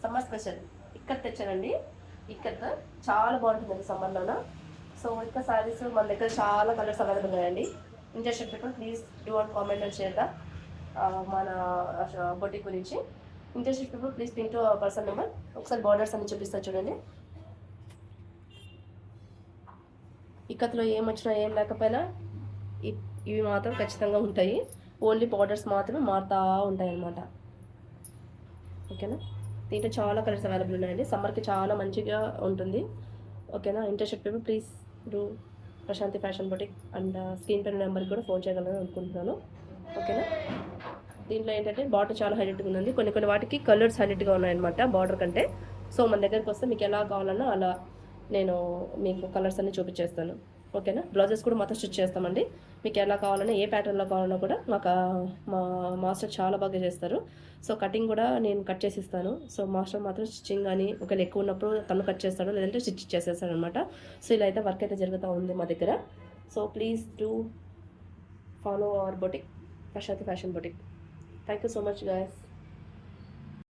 Summer special ikat తెచ్చానండి. ఇక్కత్ చాలా బాగుంటుందండి సమ్మర్లోన. సో ఇక్క సారీస్ మన దగ్గర చాలా కలర్స్ అవైలబుల్ ఉన్నాయండి. Interested people please do and comment and share the మన బొటిక్ గురించి. Interested people please ping to person number. ఒకసారి బార్డర్స్ అన్ని చూపిస్తా చూడండి. ఇక్కత్లో ఏం వచ్చినా ఏం లేకపోయినా ఇవి మాత్రం ఖచ్చితంగా ఉంటాయి. ఓన్లీ బార్డర్స్ మాత్రమే మారుతూ ఉంటాయి అన్నమాట. ఓకేనా, దీంట్లో చాలా కలర్స్ అవైలబుల్ ఉన్నాయండి. సమ్మర్కి చాలా మంచిగా ఉంటుంది. ఓకేనా, interested people please do Prashanti fashion boutique and screen పైన నెంబర్కి కూడా ఫోన్ చేయగలను అనుకుంటున్నాను. ఓకేనా, దీంట్లో ఏంటంటే బార్డర్ చాలా హైలైట్గా ఉంది. కొన్ని వాటికి కలర్స్ హైలైట్గా ఉన్నాయన్నమాట బార్డర్ కంటే. సో మన దగ్గరికి వస్తే మీకు ఎలా కావాలన్నా అలా నేను మీకు కలర్స్ అన్ని చూపించేస్తాను. ఓకేనా, బ్లౌజెస్ కూడా మొత్తం స్టిచ్ చేస్తామండి. మీకు ఎలా కావాలన్నా ఏ ప్యాటర్న్లో కావాలన్నా కూడా మాకు మా మాస్టర్ చాలా బాగా చేస్తారు. సో కటింగ్ కూడా నేను కట్ చేసి ఇస్తాను. సో మాస్టర్ మాత్రం స్టిచ్చింగ్ కానీ ఒకవేళ ఎక్కువ ఉన్నప్పుడు తను కట్ చేస్తాడు, లేదంటే స్టిచ్ చేసేస్తాడు అనమాట. సో ఇలా అయితే వర్క్ అయితే జరుగుతూ ఉంది మా దగ్గర. So please do follow our boutique, Prashanti fashion boutique. Thank you so much guys.